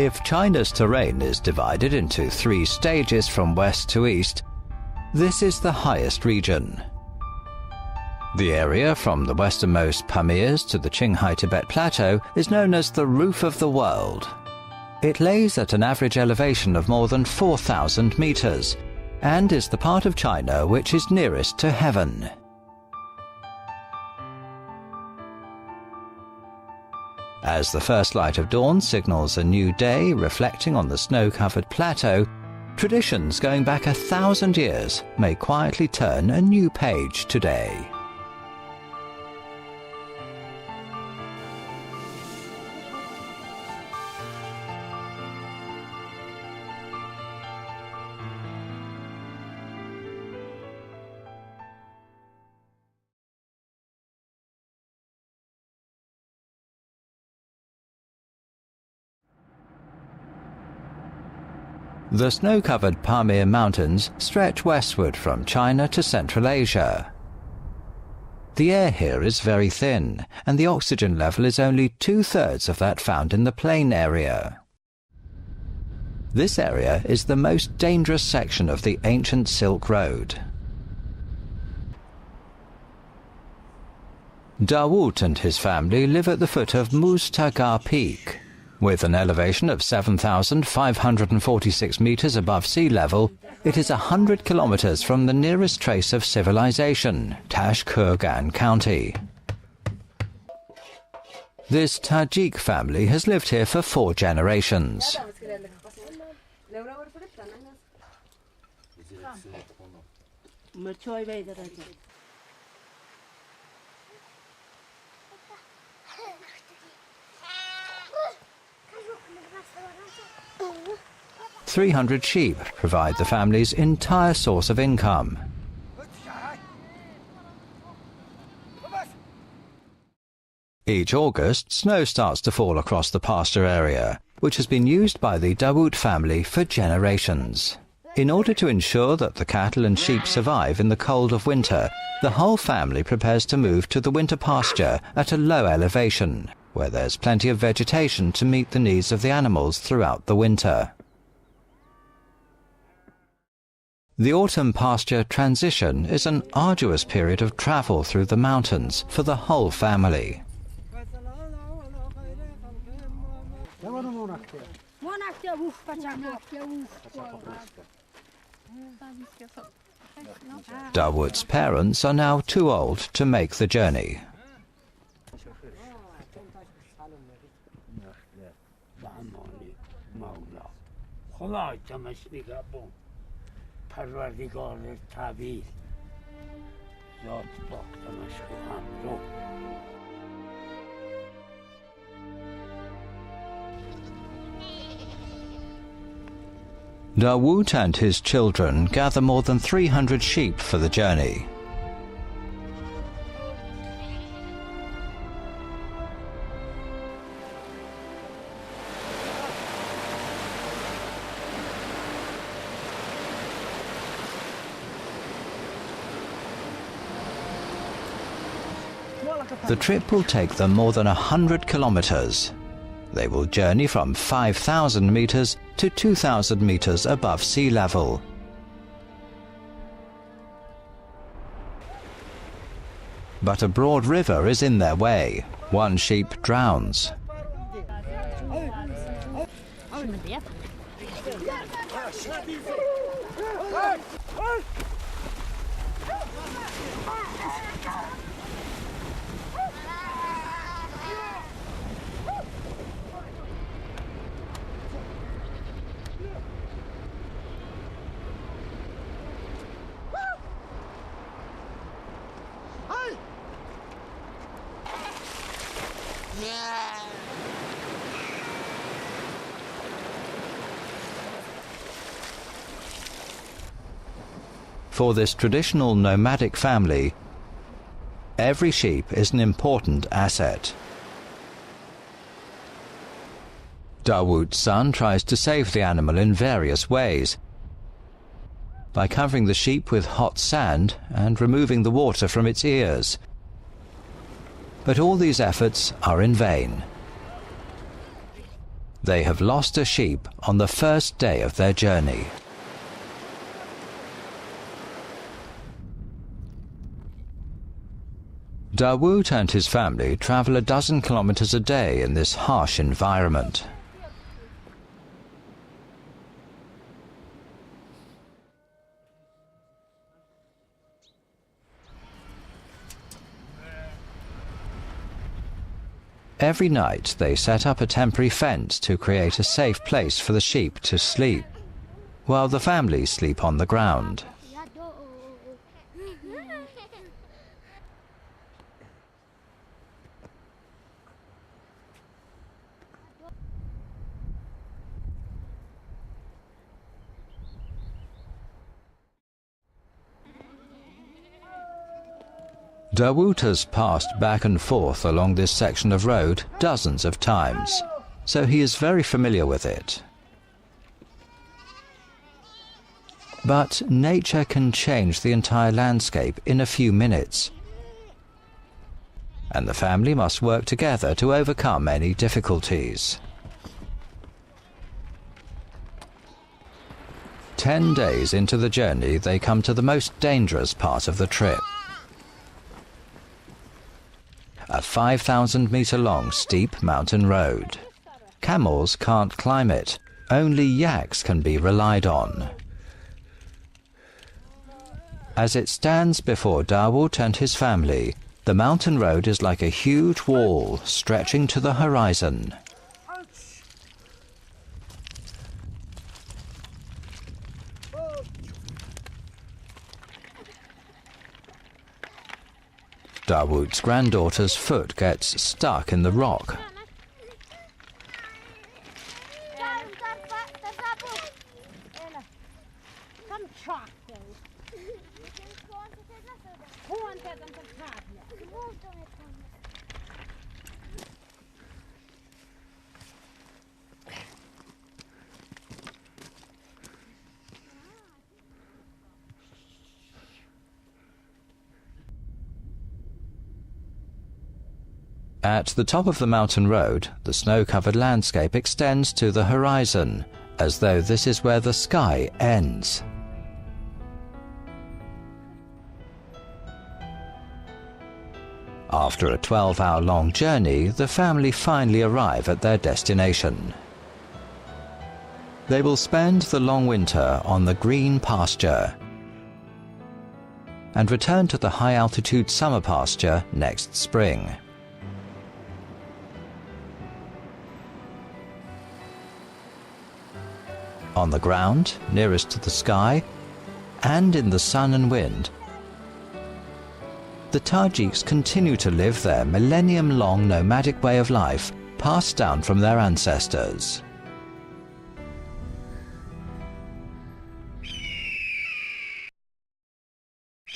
If China's terrain is divided into 3 stages from west to east, this is the highest region. The area from the westernmost Pamirs to the Qinghai Tibet Plateau is known as the roof of the world. It lays at an average elevation of more than 4,000 meters and is the part of China which is nearest to heaven. As the first light of dawn signals a new day reflecting on the snow-covered plateau, traditions going back 1,000 years may quietly turn a new page today. The snow-covered Pamir Mountains stretch westward from China to Central Asia. The air here is very thin, and the oxygen level is only 2/3 of that found in the plain area. This area is the most dangerous section of the ancient Silk Road. Dawood and his family live at the foot of Mustagar Peak. With an elevation of 7,546 meters above sea level, it is 100 kilometers from the nearest trace of civilization, Tashkurgan County. This Tajik family has lived here for 4 generations. 300 sheep provide the family's entire source of income. Each August, snow starts to fall across the pasture area, which has been used by the Dawood family for generations. In order to ensure that the cattle and sheep survive in the cold of winter, the whole family prepares to move to the winter pasture at a low elevation, where there's plenty of vegetation to meet the needs of the animals throughout the winter. The autumn pasture transition is an arduous period of travel through the mountains for the whole family. Dawood's parents are now too old to make the journey. Dawood and his children gather more than 300 sheep for the journey. The trip will take them more than 100 kilometers. They will journey from 5,000 meters to 2,000 meters above sea level. But a broad river is in their way. One sheep drowns. For this traditional nomadic family, every sheep is an important asset. Dawood's son tries to save the animal in various ways, by covering the sheep with hot sand and removing the water from its ears. But all these efforts are in vain. They have lost a sheep on the first day of their journey. Dawood and his family travel a dozen kilometers a day in this harsh environment. Every night they set up a temporary fence to create a safe place for the sheep to sleep, while the family sleep on the ground. Dawood has passed back and forth along this section of road dozens of times, so he is very familiar with it. But nature can change the entire landscape in a few minutes, and the family must work together to overcome any difficulties. 10 days into the journey, they come to the most dangerous part of the trip. A 5,000-meter-long steep mountain road. Camels can't climb it. Only yaks can be relied on. As it stands before Dawood and his family, the mountain road is like a huge wall stretching to the horizon. Dawood's granddaughter's foot gets stuck in the rock. At the top of the mountain road, the snow-covered landscape extends to the horizon, as though this is where the sky ends. After a 12-hour-long journey, the family finally arrive at their destination. They will spend the long winter on the green pasture and return to the high-altitude summer pasture next spring. On the ground, nearest to the sky, and in the sun and wind, the Tajiks continue to live their millennium-long nomadic way of life passed down from their ancestors.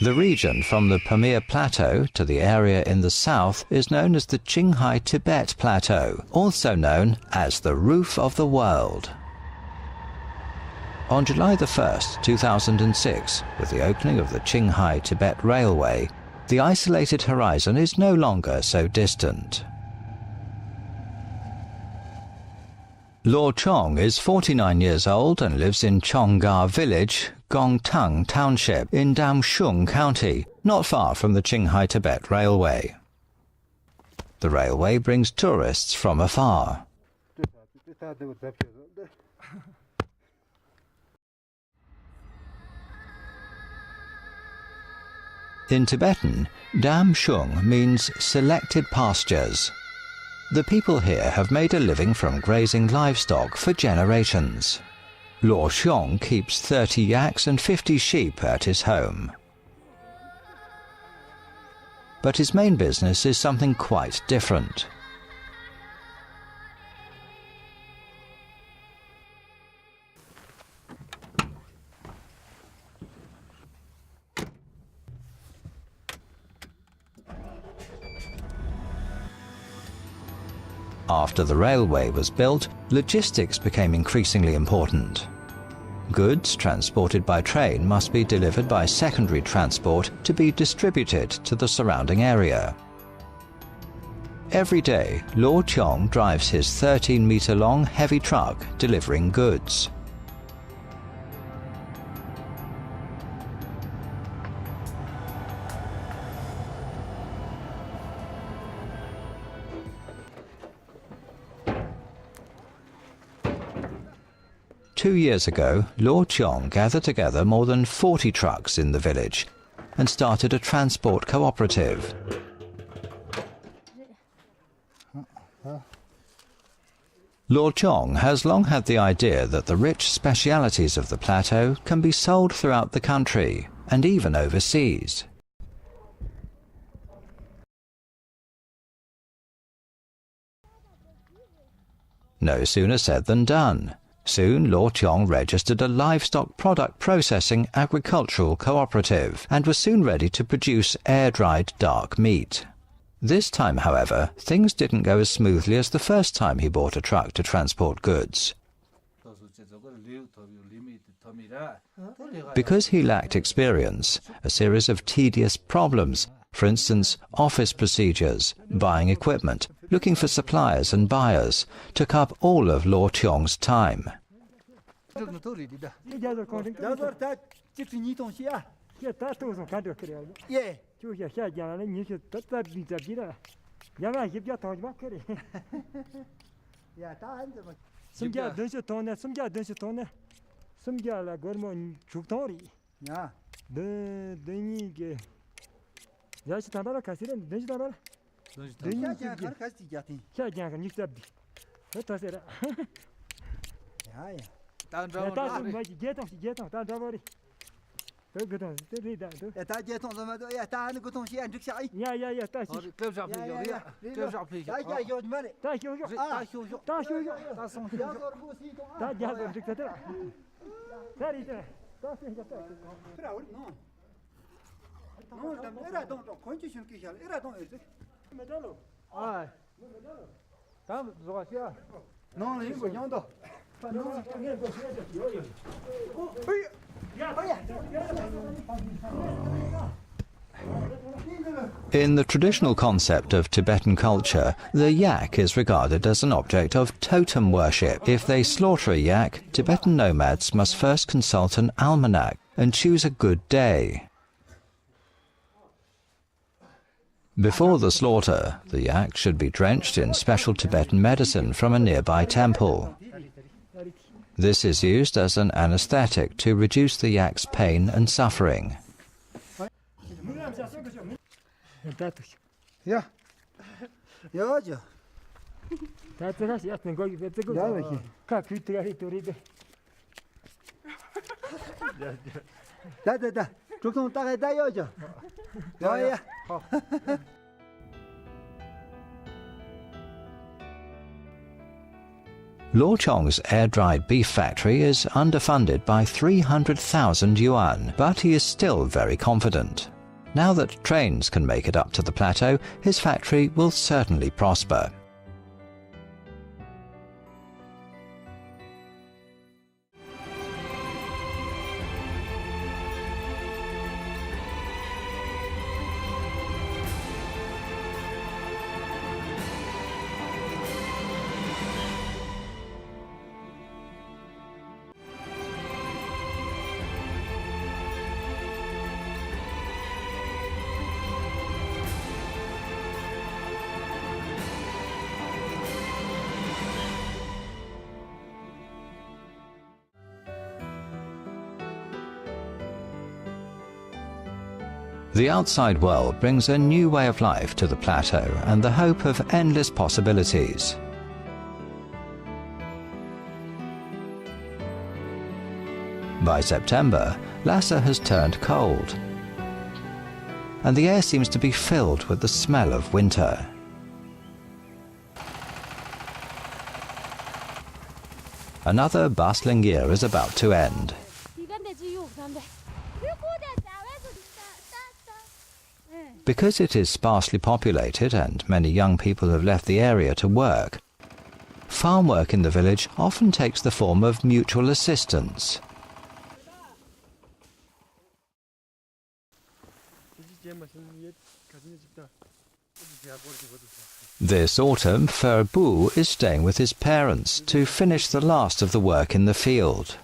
The region from the Pamir Plateau to the area in the south is known as the Qinghai Tibet Plateau, also known as the Roof of the World. On July 1st, 2006, with the opening of the Qinghai Tibet Railway, the isolated horizon is no longer so distant. Luo Chong is 49 years old and lives in Chonggar Village, Gongtang Township in Damshung County, not far from the Qinghai Tibet Railway. The railway brings tourists from afar. In Tibetan, Damshung means selected pastures. The people here have made a living from grazing livestock for generations. Luo Xiong keeps 30 yaks and 50 sheep at his home. But his main business is something quite different. After the railway was built, logistics became increasingly important. Goods transported by train must be delivered by secondary transport to be distributed to the surrounding area. Every day, Lord Chong drives his 13-metre-long heavy truck delivering goods. Two years ago, Lord Chong gathered together more than 40 trucks in the village and started a transport cooperative. Lord Chong has long had the idea that the rich specialities of the plateau can be sold throughout the country and even overseas. No sooner said than done. Soon Lord Chong registered a livestock product processing agricultural cooperative and was soon ready to produce air-dried dark meat. This time, however, things didn't go as smoothly as the first time he bought a truck to transport goods. Because he lacked experience, a series of tedious problems, for instance, office procedures, buying equipment, looking for suppliers and buyers, took up all of Lord Chong's time. In the traditional concept of Tibetan culture, the yak is regarded as an object of totem worship. If they slaughter a yak, Tibetan nomads must first consult an almanac and choose a good day. Before the slaughter, the yak should be drenched in special Tibetan medicine from a nearby temple. This is used as an anesthetic to reduce the yak's pain and suffering. Lord Chong's air-dried beef factory is underfunded by 300,000 yuan, but he is still very confident. Now that trains can make it up to the plateau, his factory will certainly prosper. The outside world brings a new way of life to the plateau and the hope of endless possibilities. By September, Lhasa has turned cold, and the air seems to be filled with the smell of winter. Another bustling year is about to end. Because it is sparsely populated and many young people have left the area to work, farm work in the village often takes the form of mutual assistance. This autumn, Furbu is staying with his parents to finish the last of the work in the field.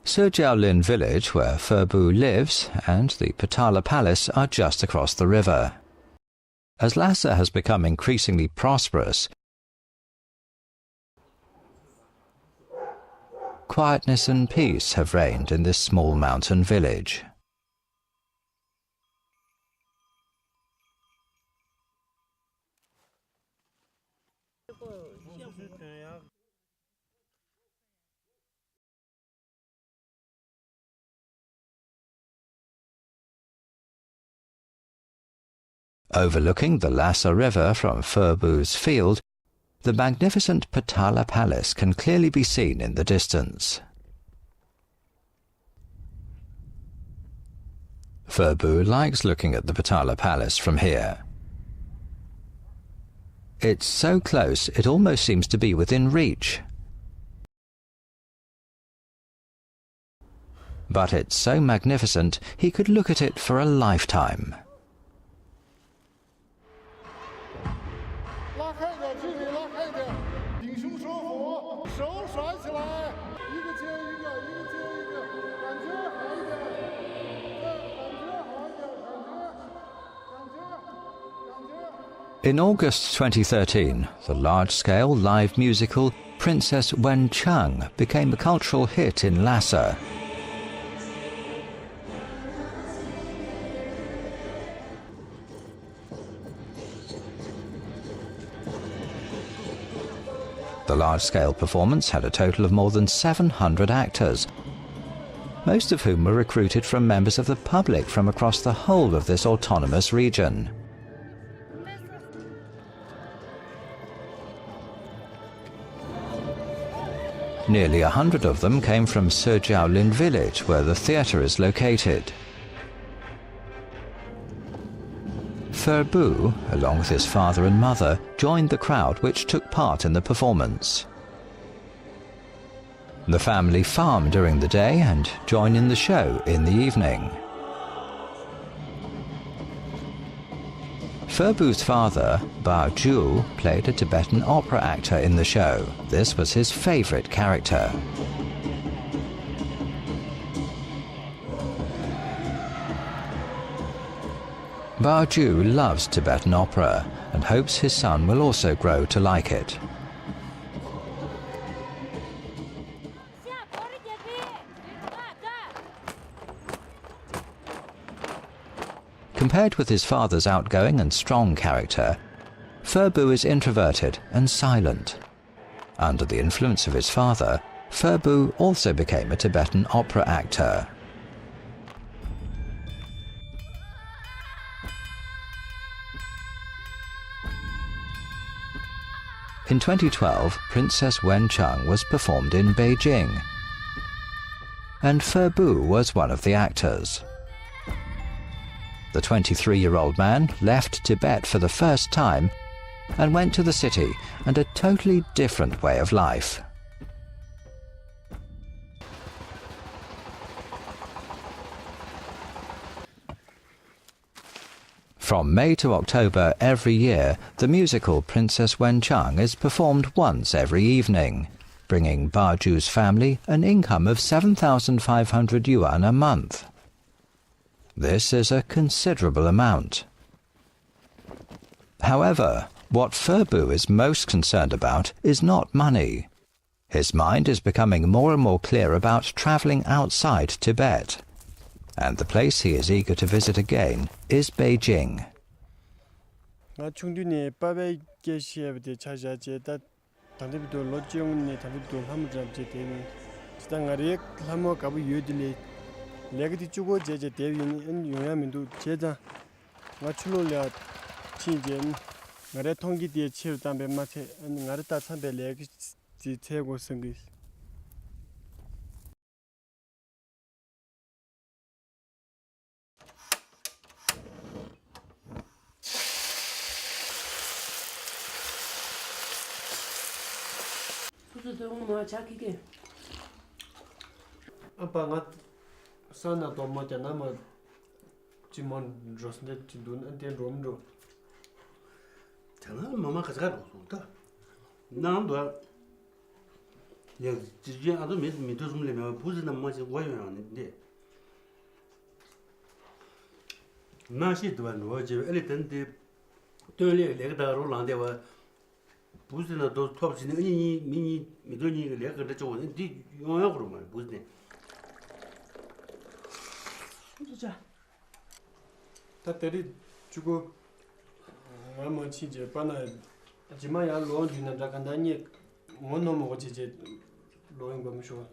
Surjiaolin village, where Furbu lives, and the Patala Palace are just across the river. As Lhasa has become increasingly prosperous, quietness and peace have reigned in this small mountain village. Overlooking the Lhasa River from Furbu's field, the magnificent Patala Palace can clearly be seen in the distance. Furbu likes looking at the Patala Palace from here. It's so close it almost seems to be within reach. But it's so magnificent he could look at it for a lifetime. In August 2013, the large-scale live musical Princess Wen Chang became a cultural hit in Lhasa. The large-scale performance had a total of more than 700 actors, most of whom were recruited from members of the public from across the whole of this autonomous region. Nearly 100 of them came from Surjiaolin village, where the theatre is located. Furbu, along with his father and mother, joined the crowd which took part in the performance. The family farm during the day and join in the show in the evening. Furbu's father, Bao Ju, played a Tibetan opera actor in the show. This was his favorite character. Bao Ju loves Tibetan opera and hopes his son will also grow to like it. Compared with his father's outgoing and strong character, Furbu is introverted and silent. Under the influence of his father, Furbu also became a Tibetan opera actor. In 2012, Princess Wen Chang was performed in Beijing, and Furbu was one of the actors. The 23-year-old man left Tibet for the first time and went to the city and a totally different way of life. From May to October every year, the musical Princess Wen Chang is performed once every evening, bringing Baju's family an income of 7,500 yuan a month. This is a considerable amount. However, what Furbu is most concerned about is not money. His mind is becoming more and more clear about travelling outside Tibet, and the place he is eager to visit again is Beijing. Legati chugo jeje devin en yuyamindu jeja ngachulo chinjen ngare tongi die chiu tambe mate ngare ta sambe legi ji tego singis. 아빠 나 산나 또 뭐잖아 뭐 지몬 로스네 진돈 안테 롬로 장난 마마 가져가 놓다 나도 야 지지 아도 미도 좀 내면 부지는 뭐지 와요는데 나시도 뭐지 엘리던데 돌려 내가 롤란데와 부지는 또 톱지는 미니 미도니 내가 그래 저거는 디 용역으로 말 부지네 진짜 다 때리 주고 아무 진짜 빠나 지마야 로디나 자간다니 뭐노 뭐지 이제 로인 거면서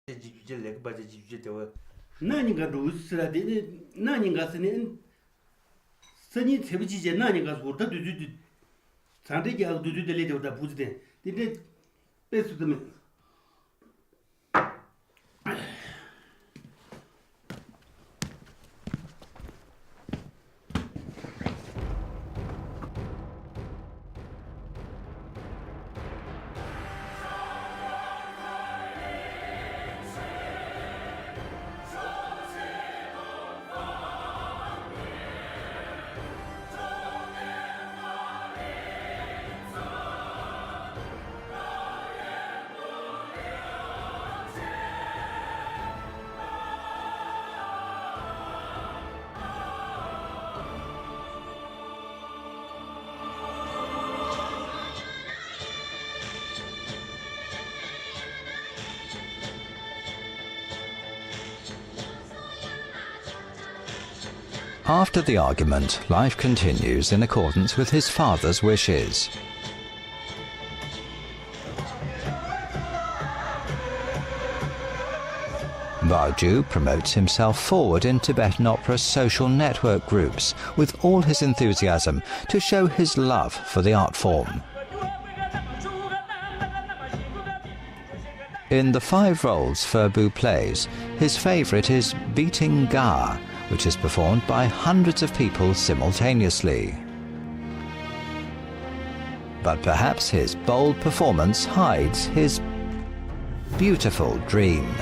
지주제 내가 바지 지주제 되와 나니가 루스라데 나니가 스네 선이 세비지제 나니가 소다 두두 산데기 알 두두 될래다 부지데 근데 베스드면 After the argument, life continues in accordance with his father's wishes. Vaju promotes himself forward in Tibetan opera's social network groups with all his enthusiasm to show his love for the art form. In the 5 roles Furbu plays, his favourite is beating Ga, which is performed by hundreds of people simultaneously. But perhaps his bold performance hides his beautiful dream.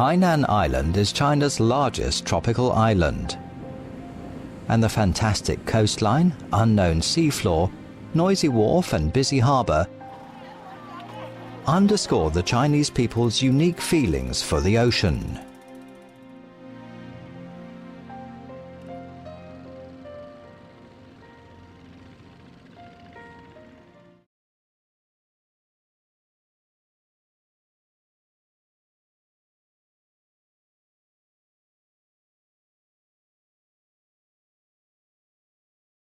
Hainan Island is China's largest tropical island, and the fantastic coastline, unknown seafloor, noisy wharf and busy harbour underscore the Chinese people's unique feelings for the ocean.